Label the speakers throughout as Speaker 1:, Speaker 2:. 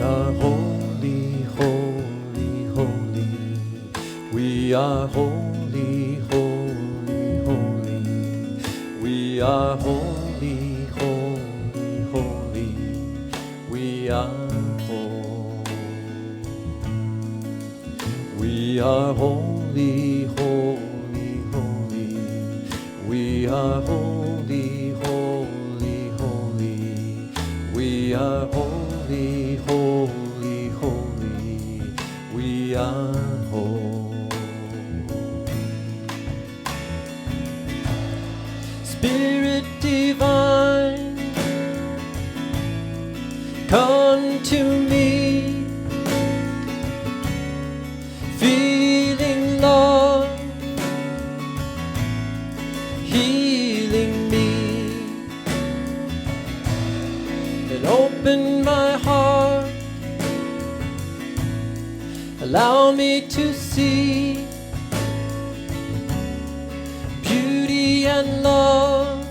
Speaker 1: are holy, holy, holy. We are holy, holy, holy. We are holy, holy, holy. We are holy. We are holy, holy, holy. We are holy, holy, holy. We are holy, holy, holy. We are holy. Spirit divine, come to me, feeling love, healing me, and open my heart, allow me to see beauty and love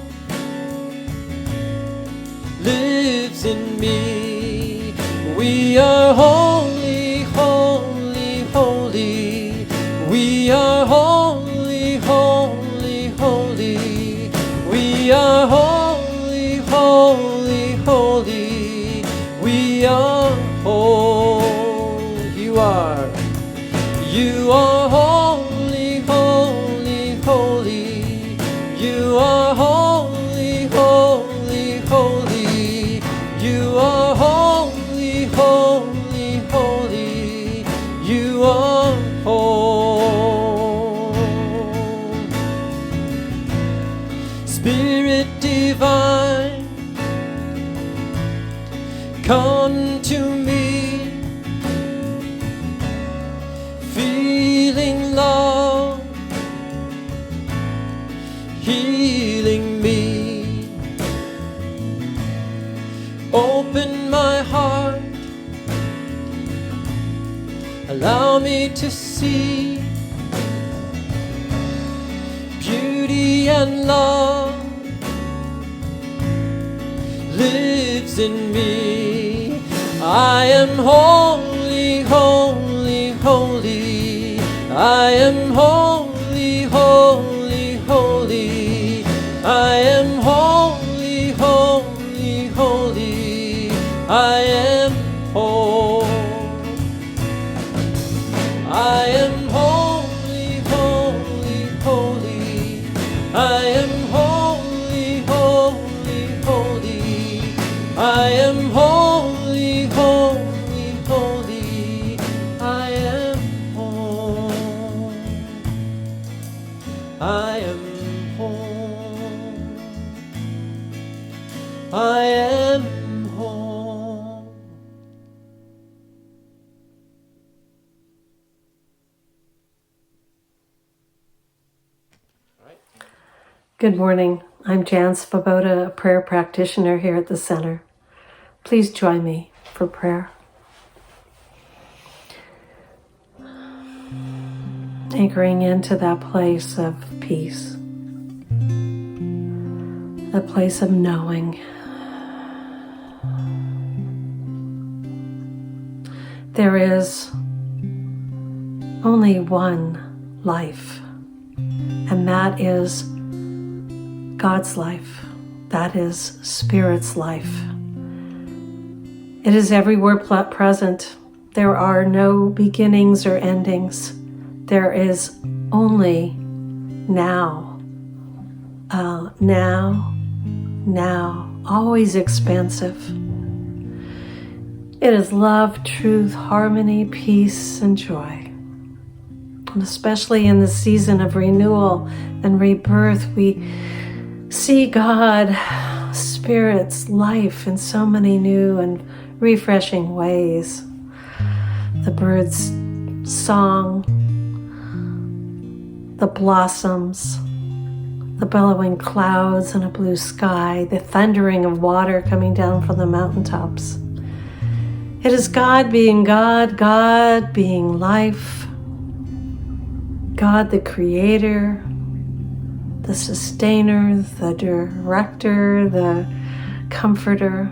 Speaker 1: lives in me. We are holy, holy, holy. We are holy, holy, holy. We are holy, holy, holy. We are holy. You are holy, holy, holy. You are holy, holy, holy. You are holy, holy, holy. You are holy. Spirit divine, come to me, feeling love, healing me, open my heart, allow me to see beauty and love lives in me. I am holy, holy, holy. I am holy, holy, holy. I am holy, holy, holy. I am whole. I am holy, holy, holy. I am holy, holy, holy. I am holy, holy, holy. I am whole. I am whole. I am whole.
Speaker 2: Good morning. I'm Jan Svoboda, a prayer practitioner here at the center. Please join me for prayer. Anchoring into that place of peace, a place of knowing. There is only one life, and that is God's life. That is Spirit's life. It is everywhere present. There are no beginnings or endings. There is only now. Now, always expansive. It is love, truth, harmony, peace, and joy. And especially in the season of renewal and rebirth, we see God, Spirit's life in so many new and refreshing ways. The bird's song, the blossoms, the bellowing clouds and a blue sky, the thundering of water coming down from the mountaintops. It is God being God, God being life, God the creator, the sustainer, the director, the comforter.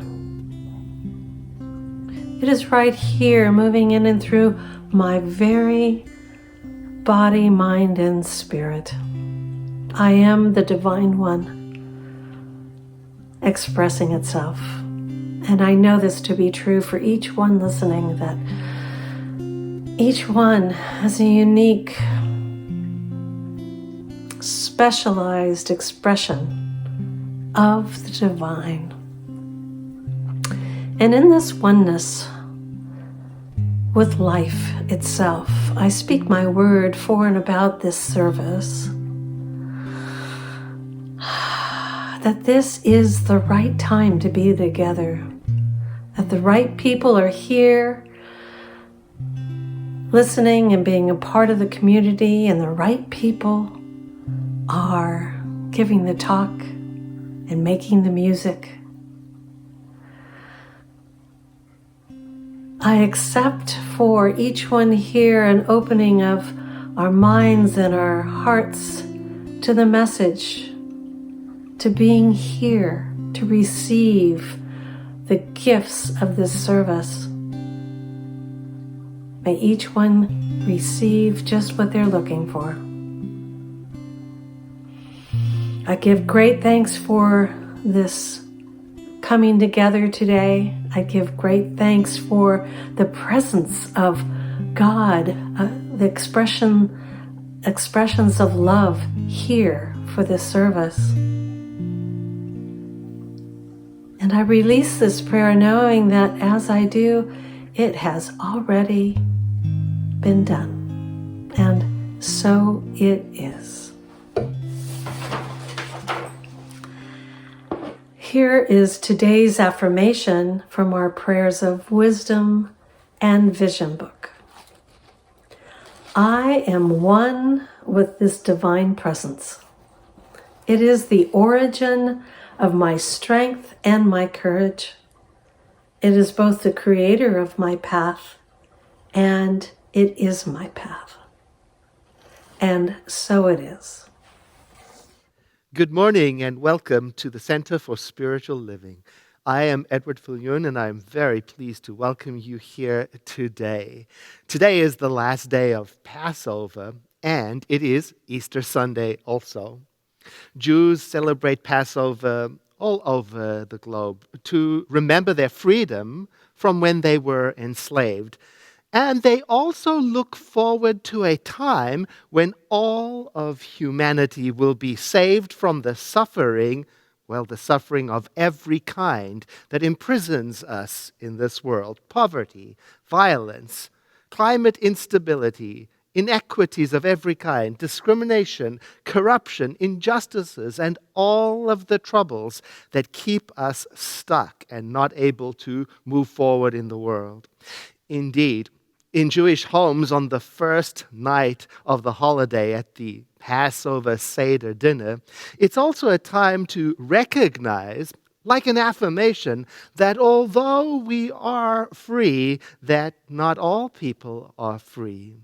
Speaker 2: It is right here, moving in and through my very body, mind, and spirit. I am the Divine One expressing itself. And I know this to be true for each one listening, that each one has a unique, specialized expression of the divine. And in this oneness with life itself, I speak my word for and about this service, that this is the right time to be together, that the right people are here listening and being a part of the community, and the right people are giving the talk and making the music. I accept for each one here an opening of our minds and our hearts to the message, to being here, to receive the gifts of this service. May each one receive just what they're looking for. I give great thanks for this coming together today. I give great thanks for the presence of God, the expressions of love here for this service. And I release this prayer knowing that as I do, it has already been done. And so it is. Here is today's affirmation from our Prayers of Wisdom and Vision book. I am one with this divine presence. It is the origin of my strength and my courage. It is both the creator of my path and it is my path. And so it is.
Speaker 3: Good morning and welcome to the Center for Spiritual Living. I am Edward Fillion and I am very pleased to welcome you here today. Today is the last day of Passover and it is Easter Sunday also. Jews celebrate Passover all over the globe to remember their freedom from when they were enslaved. And they also look forward to a time when all of humanity will be saved from the suffering of every kind that imprisons us in this world. Poverty, violence, climate instability, inequities of every kind, discrimination, corruption, injustices, and all of the troubles that keep us stuck and not able to move forward in the world. Indeed, in Jewish homes on the first night of the holiday at the Passover Seder dinner, it's also a time to recognize, like an affirmation, that although we are free, that not all people are free.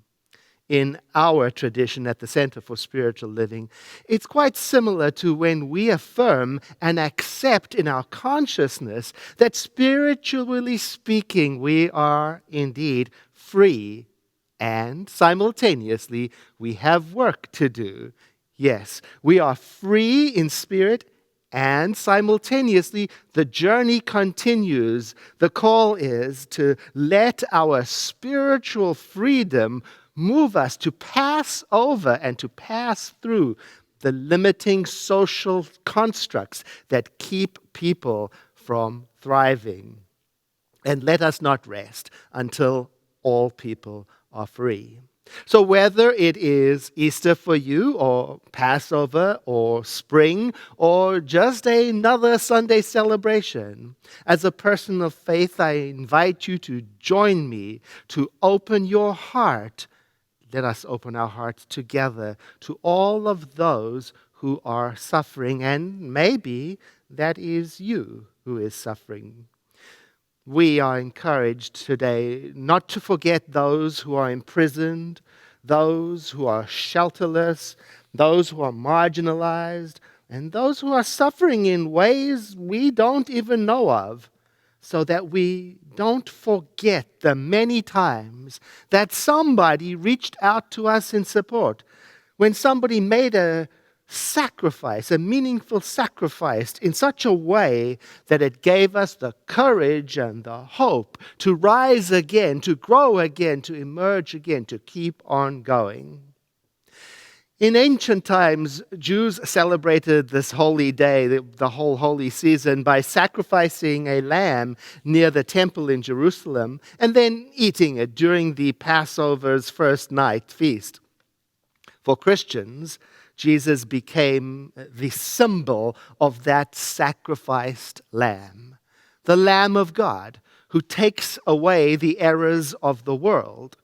Speaker 3: In our tradition at the Center for Spiritual Living, it's quite similar to when we affirm and accept in our consciousness that spiritually speaking, we are indeed free and simultaneously we have work to do. Yes, we are free in spirit and simultaneously the journey continues. The call is to let our spiritual freedom move us to pass over and to pass through the limiting social constructs that keep people from thriving. And let us not rest until all people are free. So whether it is Easter for you, or Passover, or spring, or just another Sunday celebration, as a person of faith, I invite you to join me to open your heart. Let us open our hearts together to all of those who are suffering, and maybe that is you who is suffering. We are encouraged today not to forget those who are imprisoned, those who are shelterless, those who are marginalized, and those who are suffering in ways we don't even know of, so that we don't forget the many times that somebody reached out to us in support. When somebody made a sacrifice, a meaningful sacrifice in such a way that it gave us the courage and the hope to rise again, to grow again, to emerge again, to keep on going. In ancient times, Jews celebrated this holy day, the whole holy season, by sacrificing a lamb near the temple in Jerusalem and then eating it during the Passover's first night feast. For Christians, Jesus became the symbol of that sacrificed lamb, the Lamb of God, who takes away the errors of the world,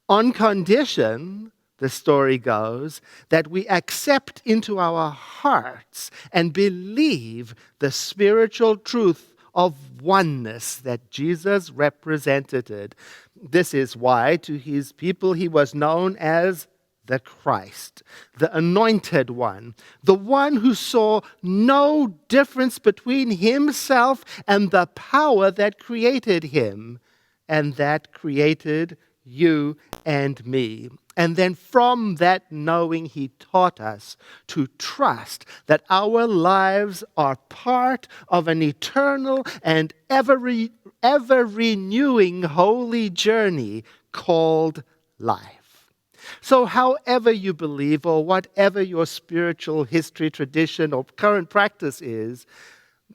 Speaker 3: on condition, the story goes, that we accept into our hearts and believe the spiritual truth of oneness that Jesus represented. This is why to his people he was known as the Christ, the Anointed One, the one who saw no difference between himself and the power that created him and that created you and me. And then from that knowing, he taught us to trust that our lives are part of an eternal and ever-renewing holy journey called life. So however you believe or whatever your spiritual history, tradition, or current practice is,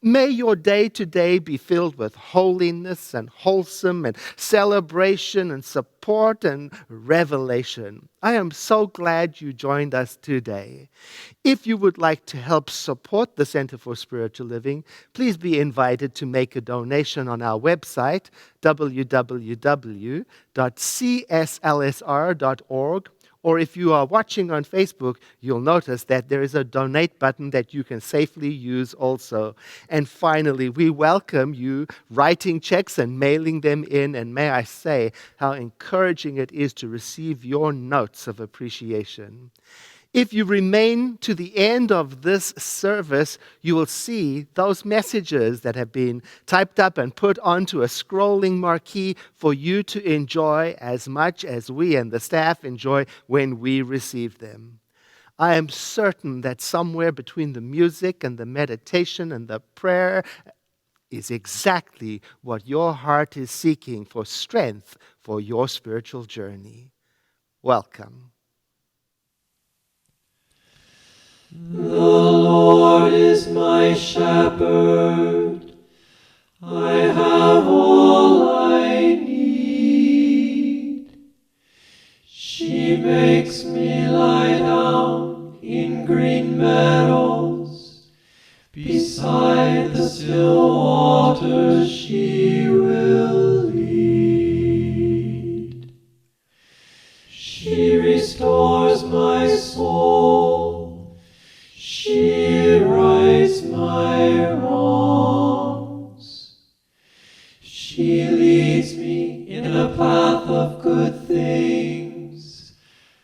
Speaker 3: may your day-to-day be filled with holiness and wholesome and celebration and support and revelation. I am so glad you joined us today. If you would like to help support the Center for Spiritual Living, please be invited to make a donation on our website, www.cslsr.org. Or if you are watching on Facebook, you'll notice that there is a donate button that you can safely use also. And finally, we welcome you writing checks and mailing them in. And may I say how encouraging it is to receive your notes of appreciation. If you remain to the end of this service, you will see those messages that have been typed up and put onto a scrolling marquee for you to enjoy as much as we and the staff enjoy when we receive them. I am certain that somewhere between the music and the meditation and the prayer is exactly what your heart is seeking for strength for your spiritual journey. Welcome.
Speaker 1: The Lord is my shepherd, I have all I need. She makes me lie down in green meadows, beside the still waters she will lead. She restores my soul, she rights my wrongs. She leads me in a path of good things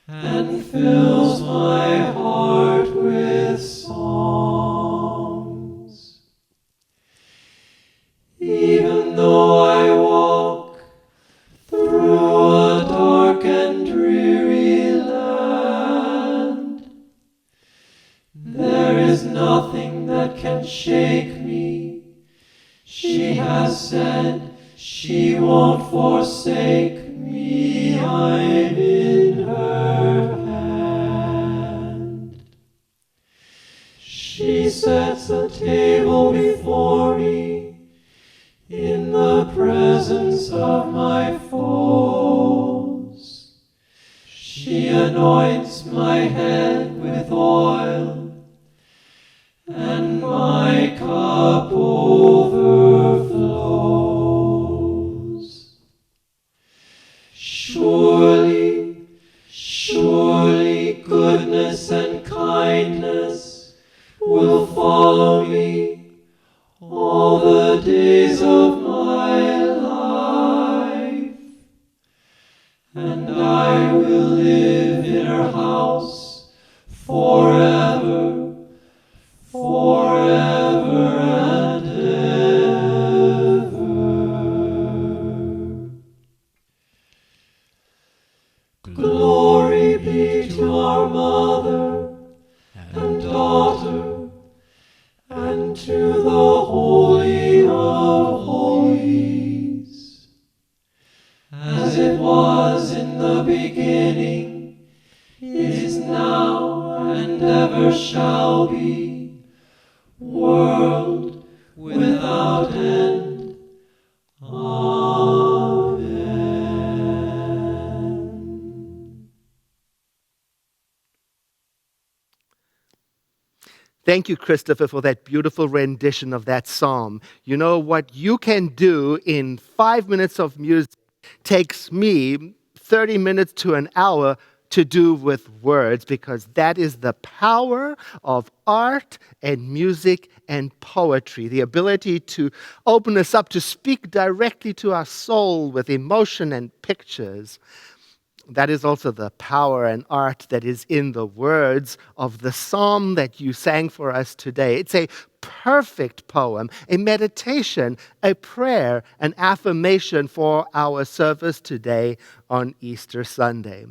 Speaker 1: and fills my heart with songs. Even though I walk through a dark and dreary land, there is nothing that can shake me. She has said she won't forsake me. I'm in her hand. She sets a table before me in the presence of my foes. She anoints my head with oil, and my cup overflows. Surely, surely goodness and kindness will follow me all the days of my life, and I will live in her house forever, forever and ever. into the Holy of Holies, as it was in the beginning, is now, and ever shall be, world without end. Amen.
Speaker 3: Thank you, Christopher, for that beautiful rendition of that psalm. You know, what you can do in 5 minutes of music takes me 30 minutes to an hour to do with words, because that is the power of art and music and poetry, the ability to open us up to speak directly to our soul with emotion and pictures. That is also the power and art that is in the words of the psalm that you sang for us today. It's a perfect poem, a meditation, a prayer, an affirmation for our service today on Easter Sunday.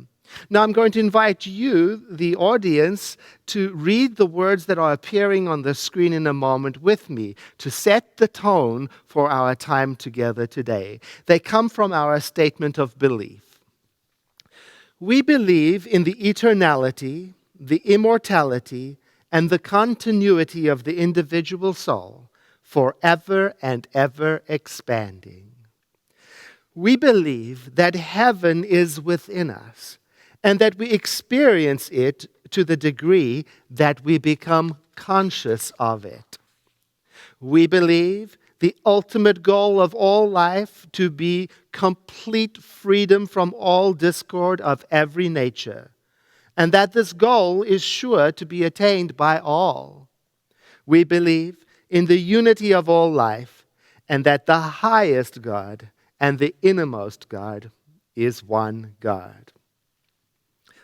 Speaker 3: Now I'm going to invite you, the audience, to read the words that are appearing on the screen in a moment with me to set the tone for our time together today. They come from our statement of belief. We believe in the eternality, the immortality, and the continuity of the individual soul, forever and ever expanding. We believe that heaven is within us, and that we experience it to the degree that we become conscious of it. We believe the ultimate goal of all life to be complete freedom from all discord of every nature, and that this goal is sure to be attained by all. We believe in the unity of all life, and that the highest God and the innermost God is one God.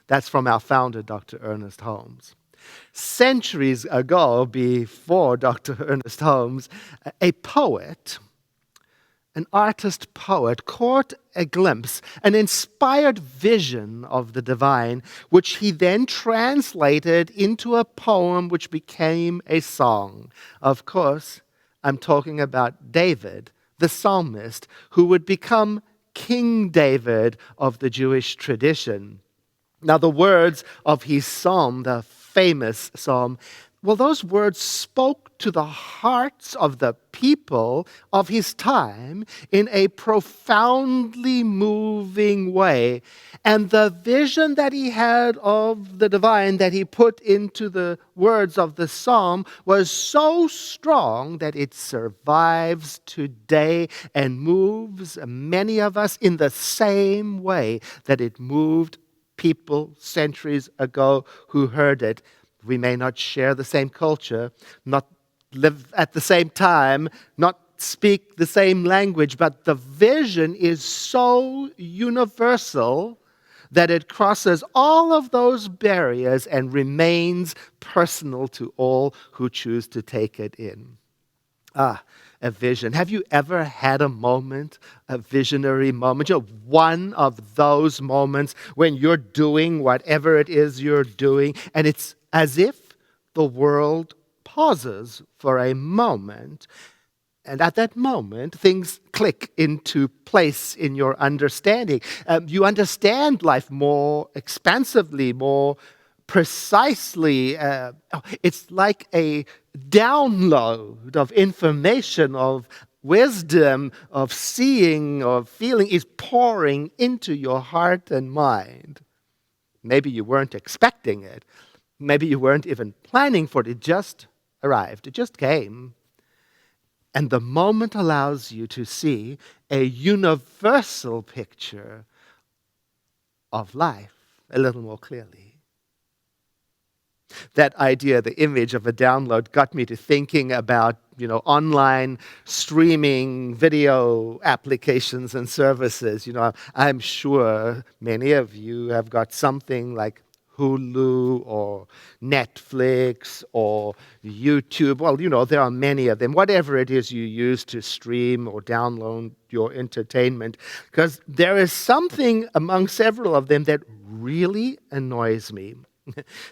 Speaker 3: That's from our founder, Dr. Ernest Holmes. Centuries ago, before Dr. Ernest Holmes, a poet, an artist poet, caught a glimpse, an inspired vision of the divine, which he then translated into a poem which became a song. Of course, I'm talking about David, the psalmist, who would become King David of the Jewish tradition. Now, the words of his psalm, the famous psalm, well, those words spoke to the hearts of the people of his time in a profoundly moving way. And the vision that he had of the divine that he put into the words of the psalm was so strong that it survives today and moves many of us in the same way that it moved people centuries ago who heard it. We may not share the same culture, not live at the same time, not speak the same language, but the vision is so universal that it crosses all of those barriers and remains personal to all who choose to take it in. A vision. Have you ever had a moment, a visionary moment? You know, one of those moments when you're doing whatever it is you're doing, and it's as if the world pauses for a moment. And at that moment, things click into place in your understanding. You understand life more expansively, more precisely. It's like a download of information, of wisdom, of seeing, of feeling is pouring into your heart and mind. Maybe you weren't expecting it. Maybe you weren't even planning for it. It just arrived. It just came. And the moment allows you to see a universal picture of life a little more clearly. That idea, the image of a download, got me to thinking about, online streaming video applications and services. I'm sure many of you have got something like Hulu or Netflix or YouTube. Well, there are many of them. Whatever it is you use to stream or download your entertainment, because there is something among several of them that really annoys me.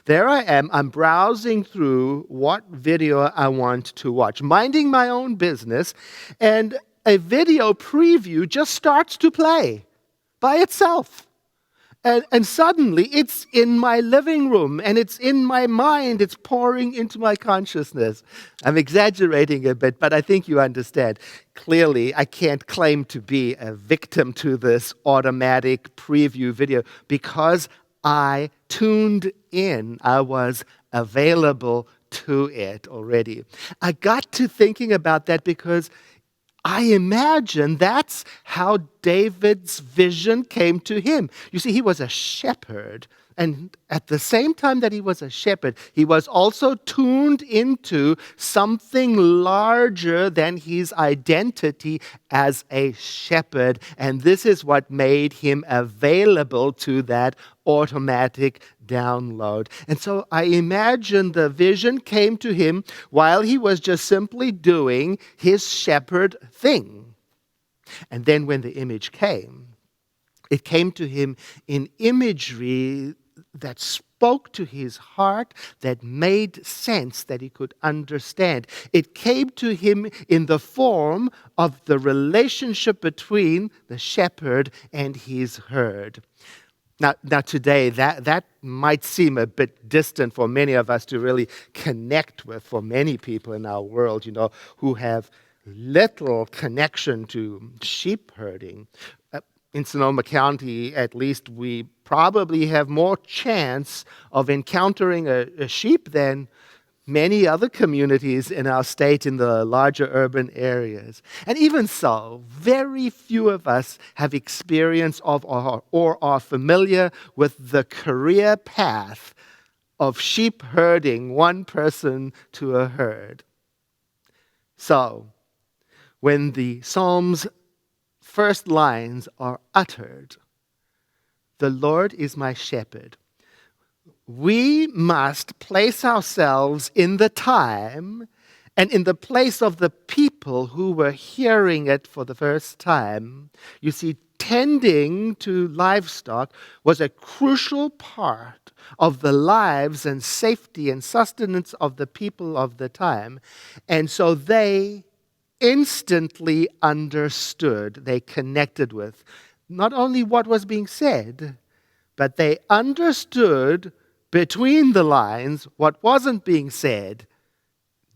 Speaker 3: There I am. I'm browsing through what video I want to watch, minding my own business, and a video preview just starts to play by itself. And suddenly it's in my living room and it's in my mind. It's pouring into my consciousness. I'm exaggerating a bit, but I think you understand. Clearly, I can't claim to be a victim to this automatic preview video because I tuned in. I was available to it already. I got to thinking about that because I imagine that's how David's vision came to him. You see, he was a shepherd. And at the same time that he was a shepherd, he was also tuned into something larger than his identity as a shepherd. And this is what made him available to that automatic download. And so I imagine the vision came to him while he was just simply doing his shepherd thing. And then when the image came, it came to him in imagery that spoke to his heart, that made sense, that he could understand. It came to him in the form of the relationship between the shepherd and his herd. Now today, that might seem a bit distant for many of us to really connect with, for many people in our world, who have little connection to sheep herding. In Sonoma County, at least, we probably have more chance of encountering a sheep than many other communities in our state in the larger urban areas. And even so, very few of us have experience of or are familiar with the career path of sheep herding, one person to a herd. So, when the Psalm's first lines are uttered, "The Lord is my shepherd," we must place ourselves in the time and in the place of the people who were hearing it for the first time. You see, tending to livestock was a crucial part of the lives and safety and sustenance of the people of the time. And so they instantly understood, they connected with not only what was being said, but they understood between the lines what wasn't being said.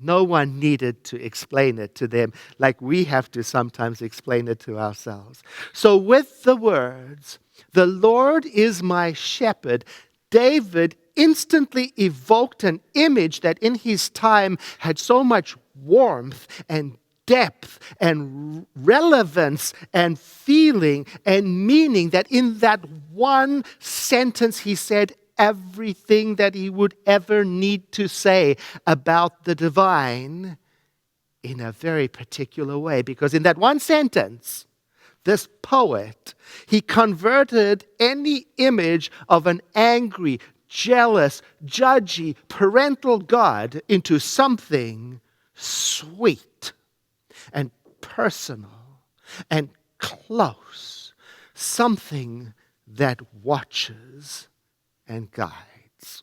Speaker 3: No one needed to explain it to them like we have to sometimes explain it to ourselves. So with the words, "The Lord is my shepherd," David instantly evoked an image that in his time had so much warmth and depth and relevance and feeling and meaning that in that one sentence he said everything that he would ever need to say about the divine in a very particular way. Because in that one sentence, this poet, he converted any image of an angry, jealous, judgy, parental God into something sweet and personal and close, something that watches and guides.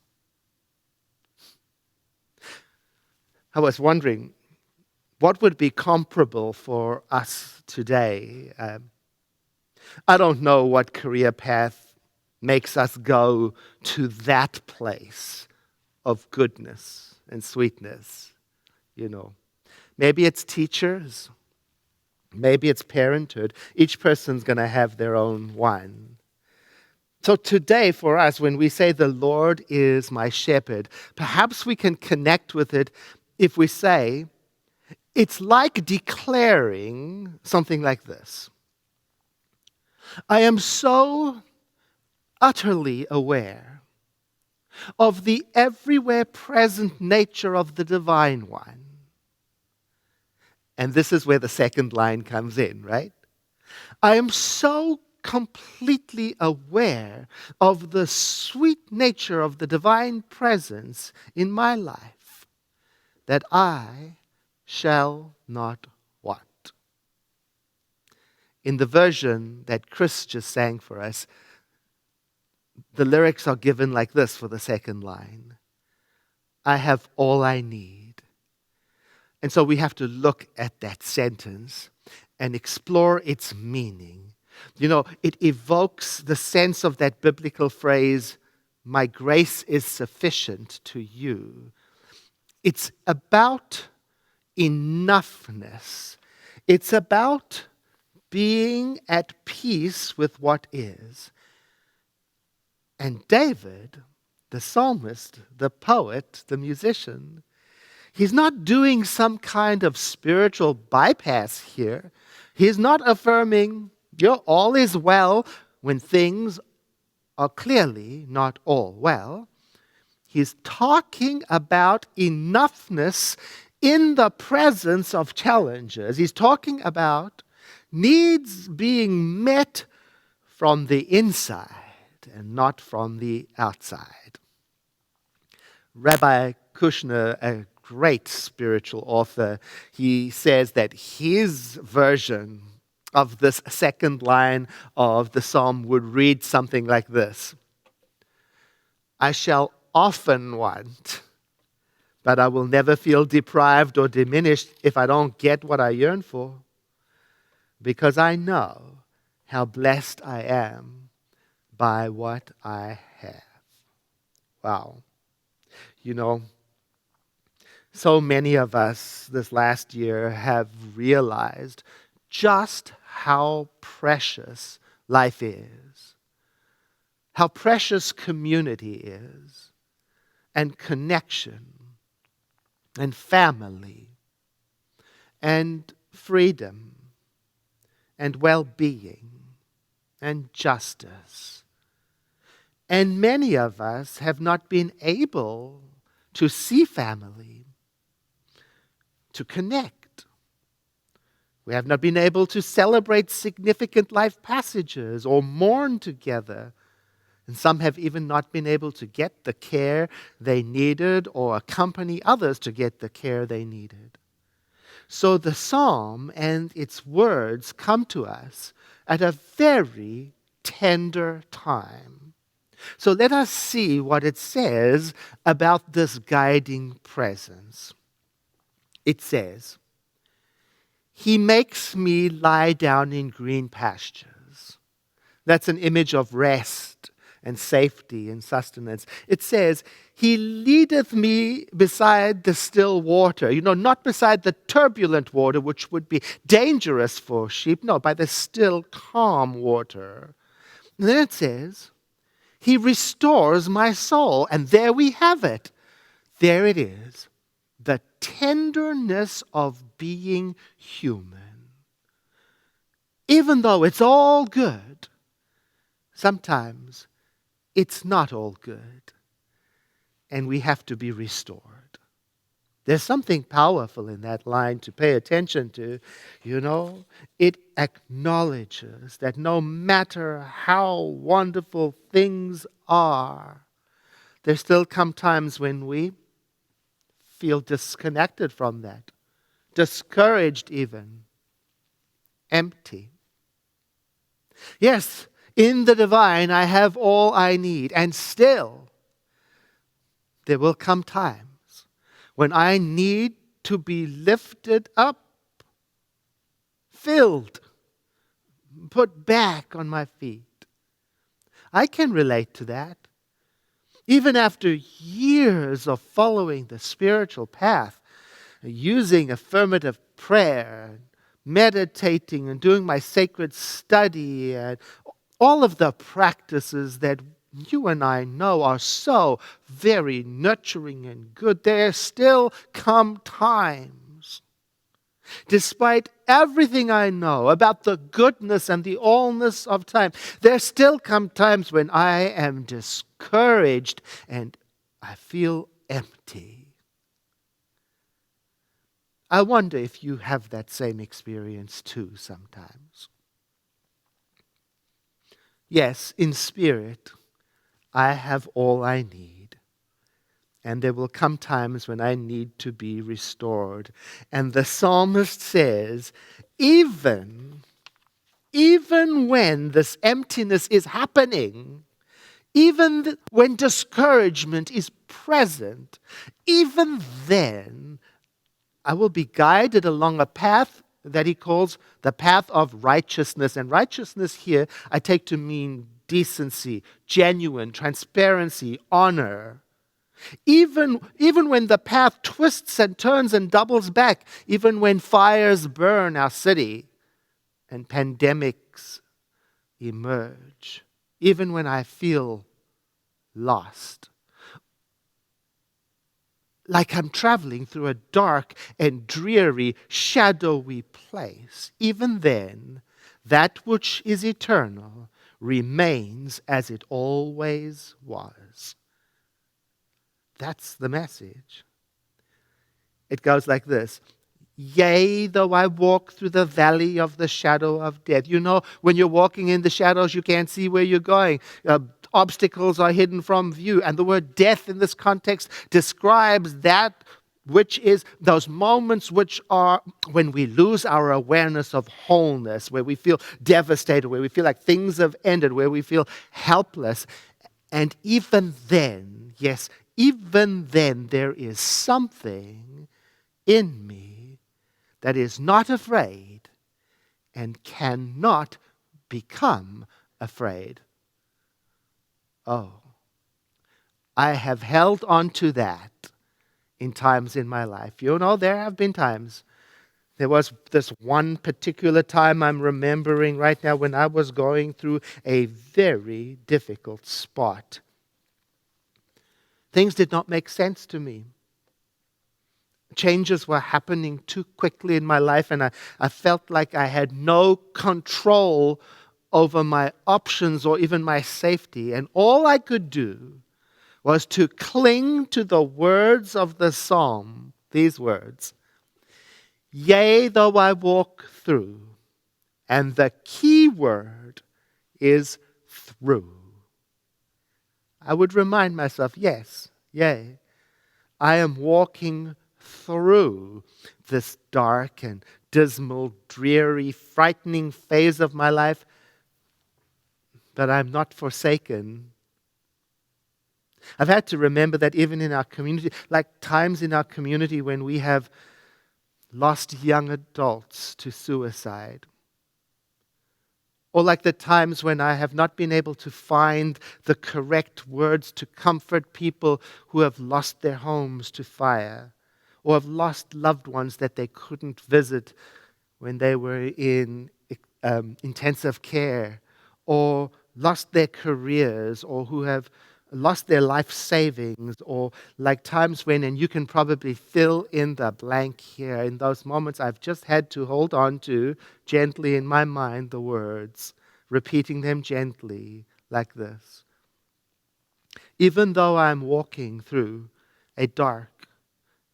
Speaker 3: I was wondering, what would be comparable for us today? I don't know what career path makes us go to that place of goodness and sweetness, Maybe it's teachers. Maybe it's parenthood. Each person's going to have their own one. So today for us, when we say the Lord is my shepherd, perhaps we can connect with it if we say, it's like declaring something like this: I am so utterly aware of the everywhere present nature of the Divine One. And this is where the second line comes in, right? I am so completely aware of the sweet nature of the divine presence in my life that I shall not want. In the version that Chris just sang for us, the lyrics are given like this for the second line: I have all I need. And so we have to look at that sentence and explore its meaning. You know, it evokes the sense of that biblical phrase, my grace is sufficient to you. It's about enoughness. It's about being at peace with what is. And David, the psalmist, the poet, the musician, he's not doing some kind of spiritual bypass here. He's not affirming, all is well when things are clearly not all well. He's talking about enoughness in the presence of challenges. He's talking about needs being met from the inside and not from the outside. Rabbi Kushner, a great spiritual author, he says that his version of this second line of the psalm would read something like this: I shall often want, but I will never feel deprived or diminished if I don't get what I yearn for, because I know how blessed I am by what I have. Wow. You know, so many of us this last year have realized just how precious life is, how precious community is, and connection, and family, and freedom, and well-being, and justice. And many of us have not been able to see family, to connect. We have not been able to celebrate significant life passages or mourn together. And some have even not been able to get the care they needed or accompany others to get the care they needed. So the psalm and its words come to us at a very tender time. So let us see what it says about this guiding presence. It says, He makes me lie down in green pastures. That's an image of rest and safety and sustenance. It says, He leadeth me beside the still water. Not beside the turbulent water, which would be dangerous for sheep. No, by the still, calm water. And then it says, He restores my soul. And there we have it. There it is. The tenderness of being human. Even though it's all good, sometimes it's not all good. And we have to be restored. There's something powerful in that line to pay attention to. It acknowledges that no matter how wonderful things are, there still come times when we feel disconnected from that, discouraged even, empty. Yes, in the divine I have all I need, and still there will come times when I need to be lifted up, filled, put back on my feet. I can relate to that. Even after years of following the spiritual path, using affirmative prayer, meditating and doing my sacred study, and all of the practices that you and I know are so very nurturing and good, there still come times, despite everything I know about the goodness and the allness of time, there still come times when I am discouraged and I feel empty. I wonder if you have that same experience too sometimes. Yes, in spirit, I have all I need. And there will come times when I need to be restored. And the psalmist says, even when this emptiness is happening, Even when discouragement is present, even then, I will be guided along a path that he calls the path of righteousness. And righteousness here I take to mean decency, genuine, transparency, honor. Even when the path twists and turns and doubles back, even when fires burn our city and pandemics emerge, even when I feel lost, like I'm traveling through a dark and dreary, shadowy place, even then, that which is eternal remains as it always was. That's the message. It goes like this. Yea, though I walk through the valley of the shadow of death. You know, when you're walking in the shadows, you can't see where you're going. Obstacles are hidden from view. And the word death in this context describes that which is those moments which are when we lose our awareness of wholeness, where we feel devastated, where we feel like things have ended, where we feel helpless. And even then, yes, even then, there is something in me that is not afraid and cannot become afraid. Oh, I have held on to that in times in my life. You know, there have been times. There was this one particular time I'm remembering right now when I was going through a very difficult spot. Things did not make sense to me. Changes were happening too quickly in my life, and I felt like I had no control over my options or even my safety. And all I could do was to cling to the words of the psalm, these words, yea, though I walk through, and the key word is through. I would remind myself, yes, yea, I am walking through this dark and dismal, dreary, frightening phase of my life, but I'm not forsaken. I've had to remember that even in our community, like times in our community when we have lost young adults to suicide, or like the times when I have not been able to find the correct words to comfort people who have lost their homes to fire, or have lost loved ones that they couldn't visit when they were in intensive care, or lost their careers, or who have lost their life savings, or like times when, and you can probably fill in the blank here, in those moments I've just had to hold on to gently in my mind the words, repeating them gently like this. Even though I'm walking through a dark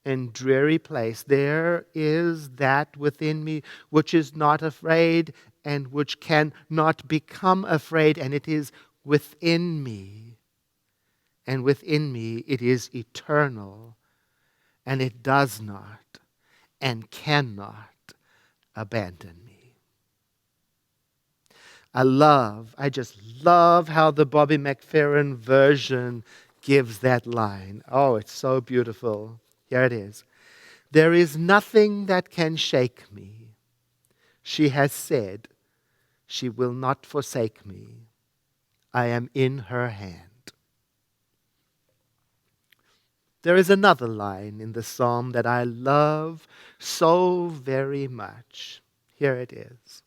Speaker 3: and dreary place, there is that within me which is not afraid and which cannot become afraid, and it is within me. And within me it is eternal, and it does not and cannot abandon me. I just love how the Bobby McFerrin version gives that line. Oh, it's so beautiful. Here it is. There is nothing that can shake me. She has said she will not forsake me. I am in her hand. There is another line in the psalm that I love so very much. Here it is.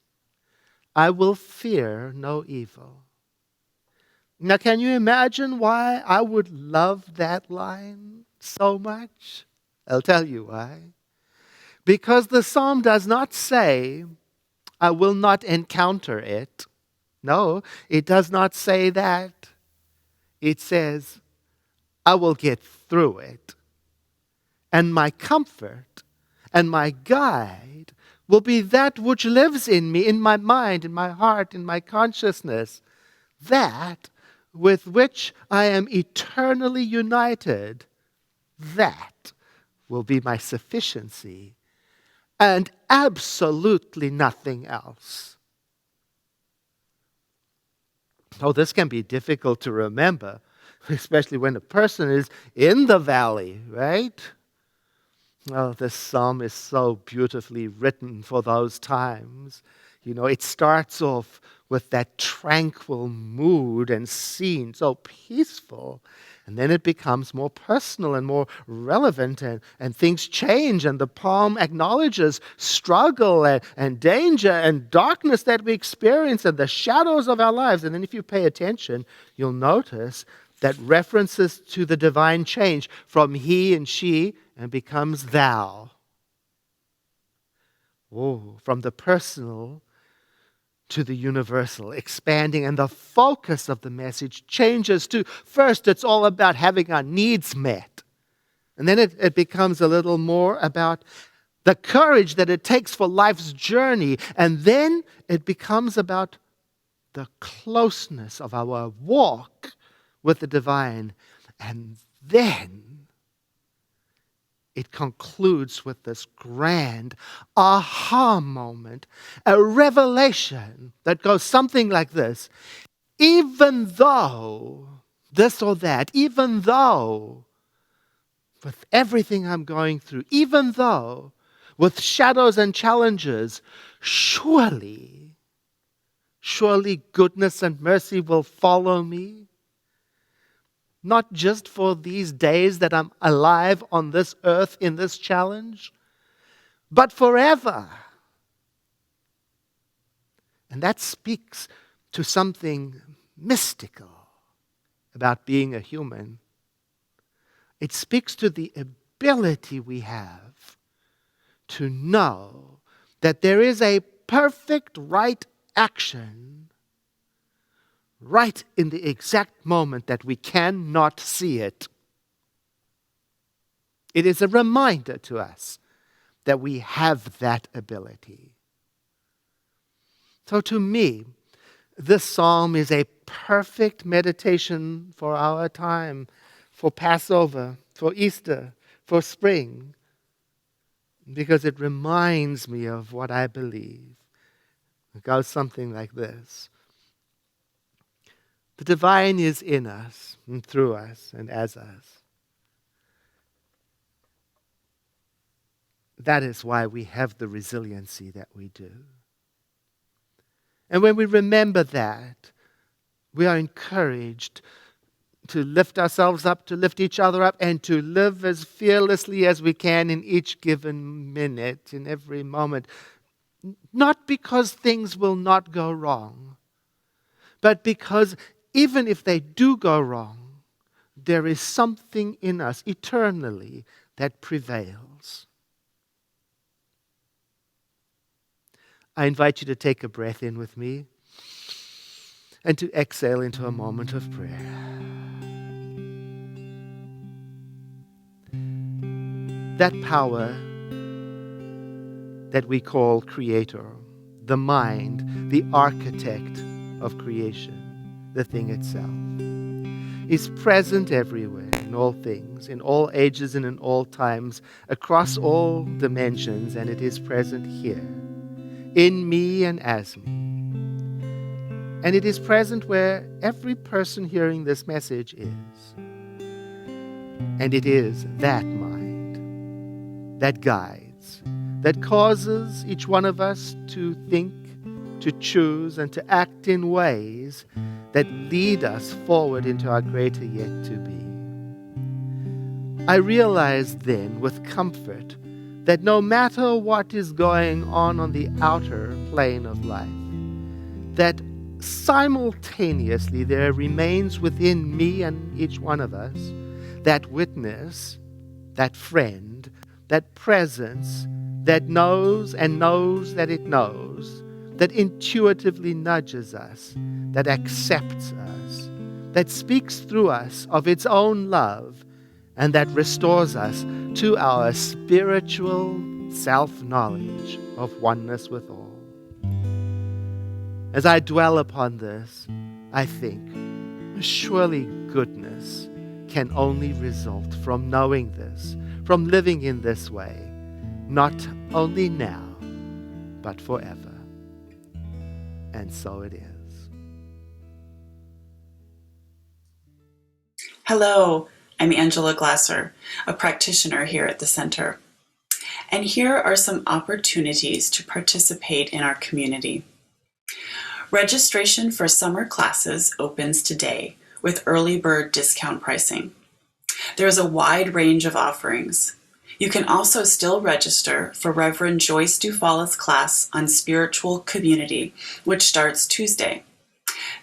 Speaker 3: I will fear no evil. Now, can you imagine why I would love that line so much? I'll tell you why. Because the psalm does not say, I will not encounter it. No, it does not say that. It says, I will get through it. And my comfort and my guide will be that which lives in me, in my mind, in my heart, in my consciousness. That with which I am eternally united. That will be my sufficiency and absolutely nothing else. Oh, this can be difficult to remember, especially when a person is in the valley, right? Oh, this psalm is so beautifully written for those times. It starts off with that tranquil mood and scene, so peaceful. And then it becomes more personal and more relevant, and things change, and the psalm acknowledges struggle and danger and darkness that we experience and the shadows of our lives. And then if you pay attention, you'll notice that references to the divine change from he and she and becomes thou. Oh, from the personal to the universal, expanding, and the focus of the message changes to, first, it's all about having our needs met. And then it becomes a little more about the courage that it takes for life's journey. And then it becomes about the closeness of our walk with the divine. And then it concludes with this grand aha moment, a revelation that goes something like this. Even though this or that, even though with everything I'm going through, even though with shadows and challenges, surely goodness and mercy will follow me. Not just for these days that I'm alive on this earth in this challenge, but forever. And that speaks to something mystical about being a human. It speaks to the ability we have to know that there is a perfect right action right in the exact moment that we cannot see it. It is a reminder to us that we have that ability. So to me, this psalm is a perfect meditation for our time, for Passover, for Easter, for spring, because it reminds me of what I believe. It goes something like this. The divine is in us and through us and as us. That is why we have the resiliency that we do. And when we remember that, we are encouraged to lift ourselves up, to lift each other up, and to live as fearlessly as we can in each given minute, in every moment. Not because things will not go wrong, but because even if they do go wrong, there is something in us eternally that prevails. I invite you to take a breath in with me and to exhale into a moment of prayer. That power that we call Creator, the mind, the architect of creation, the thing itself, is present everywhere, in all things, in all ages and in all times, across all dimensions, and it is present here, in me and as me. And it is present where every person hearing this message is. And it is that mind that guides, that causes each one of us to think, to choose, and to act in ways that lead us forward into our greater yet to be. I realize then with comfort that no matter what is going on the outer plane of life, that simultaneously there remains within me and each one of us that witness, that friend, that presence that knows and knows that it knows, that intuitively nudges us, that accepts us, that speaks through us of its own love, and that restores us to our spiritual self-knowledge of oneness with all. As I dwell upon this, I think, surely goodness can only result from knowing this, from living in this way, not only now, but forever. And so it is.
Speaker 4: Hello, I'm Angela Glasser, a practitioner here at the Center. And here are some opportunities to participate in our community. Registration for summer classes opens today with early bird discount pricing. There is a wide range of offerings. You can also still register for Reverend Joyce Dufala's class on spiritual community, which starts Tuesday.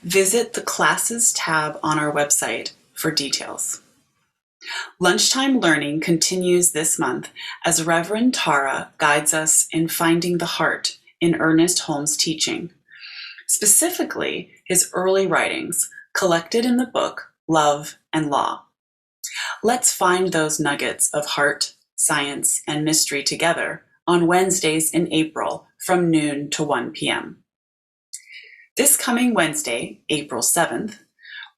Speaker 4: Visit the Classes tab on our website for details. Lunchtime learning continues this month as Reverend Tara guides us in finding the heart in Ernest Holmes' teaching, specifically his early writings collected in the book Love and Law. Let's find those nuggets of heart, science, and mystery together on Wednesdays in April from noon to 1 p.m. This coming Wednesday, April 7th,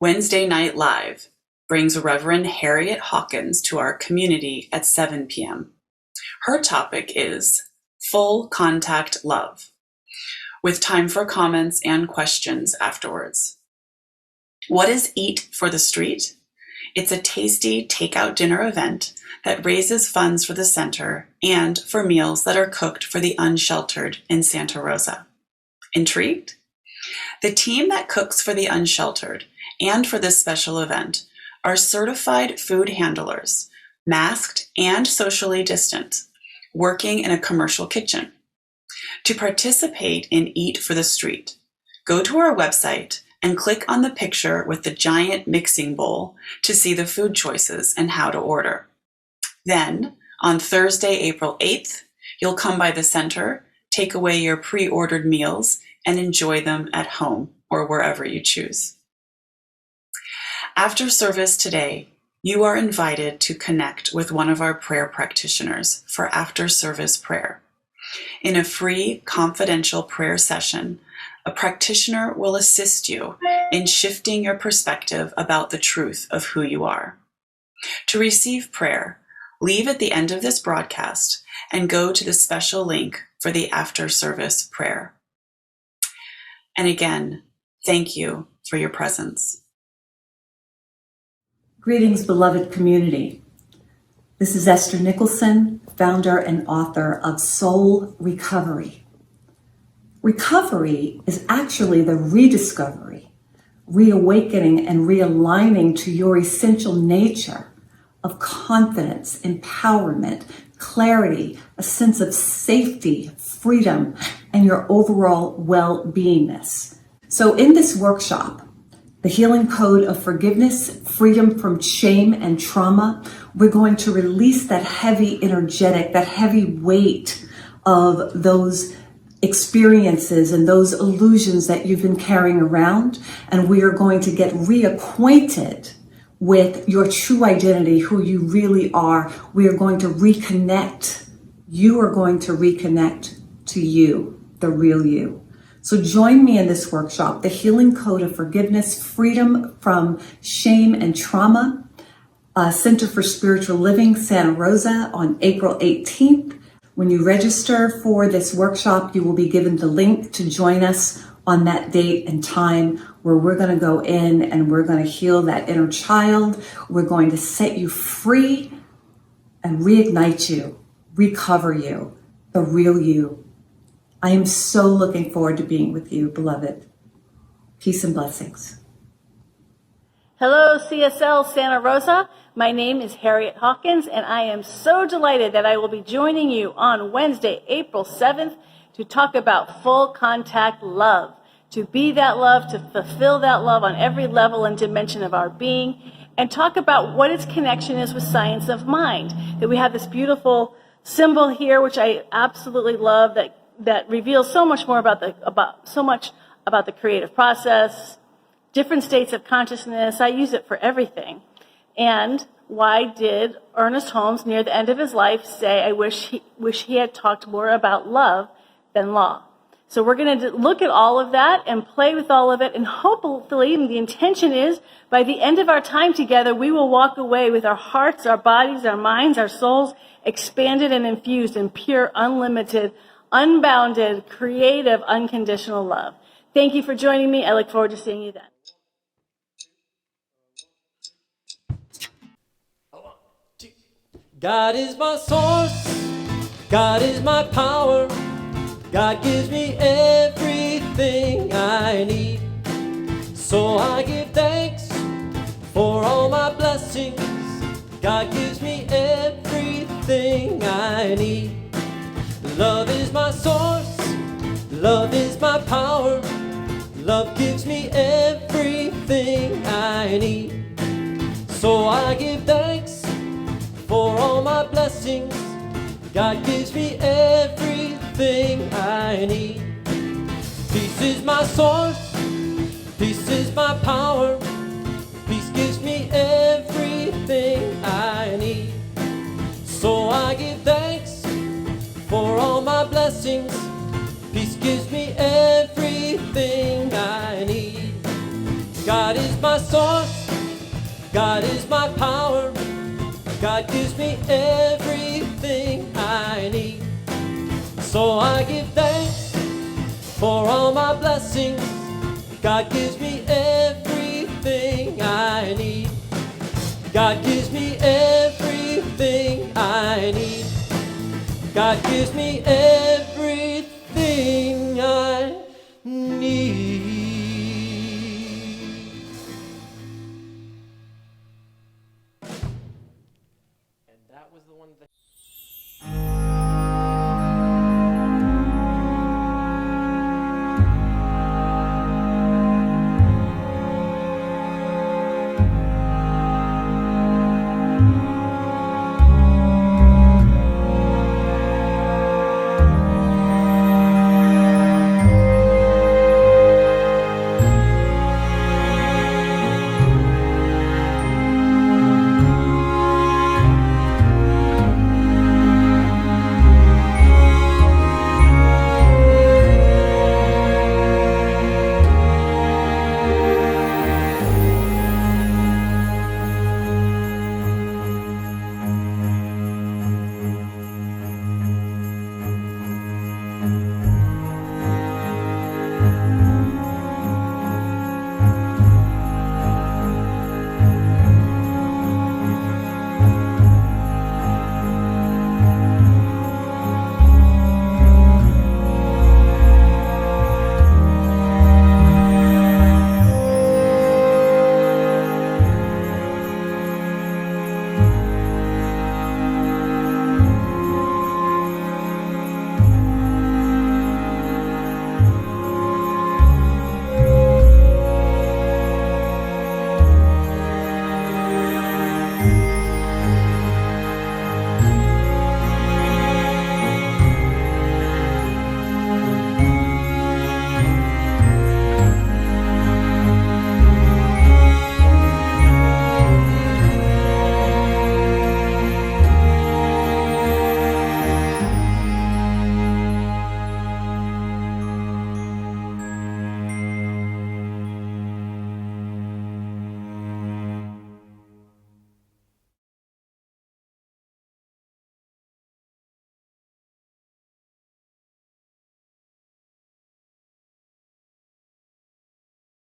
Speaker 4: Wednesday Night Live brings Reverend Harriet Hawkins to our community at 7 p.m. Her topic is Full Contact Love, with time for comments and questions afterwards. What is Eat for the Street? It's a tasty takeout dinner event that raises funds for the center and for meals that are cooked for the unsheltered in Santa Rosa. Intrigued? The team that cooks for the unsheltered and for this special event are certified food handlers, masked and socially distant, working in a commercial kitchen. To participate in Eat for the Street, go to our website and click on the picture with the giant mixing bowl to see the food choices and how to order. Then, on Thursday, April 8th, you'll come by the center, take away your pre-ordered meals, and enjoy them at home or wherever you choose. After service today, you are invited to connect with one of our prayer practitioners for after-service prayer. In a free, confidential prayer session, a practitioner will assist you in shifting your perspective about the truth of who you are. To receive prayer, leave at the end of this broadcast and go to the special link for the after-service prayer. And again, thank you for your presence.
Speaker 5: Greetings, beloved community. This is Esther Nicholson, founder and author of Soul Recovery. Recovery is actually the rediscovery, reawakening, and realigning to your essential nature of confidence, empowerment, clarity, a sense of safety, freedom, and your overall well-beingness. So in this workshop, the Healing Code of Forgiveness, Freedom from Shame and Trauma, we're going to release that heavy energetic, that heavy weight of those experiences and those illusions that you've been carrying around. And we are going to get reacquainted with your true identity, who you really are. We are going to reconnect. You are going to reconnect to you, the real you. So join me in this workshop, the Healing Code of Forgiveness, Freedom from Shame and Trauma, Center for Spiritual Living, Santa Rosa, on April 18th. When you register for this workshop, you will be given the link to join us on that date and time, where we're going to go in and we're going to heal that inner child. We're going to set you free and reignite you, recover you, the real you. I am so looking forward to being with you, beloved. Peace and blessings.
Speaker 6: Hello, CSL Santa Rosa. My name is Harriet Hawkins, and I am so delighted that I will be joining you on Wednesday, April 7th, to talk about full contact love, to be that love, to fulfill that love on every level and dimension of our being, and talk about what its connection is with science of mind. That we have this beautiful symbol here, which I absolutely love, that reveals so much more about the creative process, different states of consciousness. I use it for everything. And why did Ernest Holmes, near the end of his life, say, I wish he had talked more about love than law? So we're going to look at all of that and play with all of it, and hopefully, the intention is, by the end of our time together, we will walk away with our hearts, our bodies, our minds, our souls expanded and infused in pure, unlimited, unbounded, creative, unconditional love. Thank you for joining me. I look forward to seeing you then.
Speaker 1: God is my source, God is my power, God gives me everything I need. So I give thanks for all my blessings, God gives me everything I need. Love is my source, love is my power, love gives me everything I need. So I give thanks for all my blessings, God gives me everything I need. Peace is my source, peace is my power, peace gives me everything I need. So I give thanks for all my blessings, peace gives me everything I need. God is my source, God is my power, God gives me everything I need. So I give thanks for all my blessings, God gives me everything I need. God gives me everything I need. God gives me everything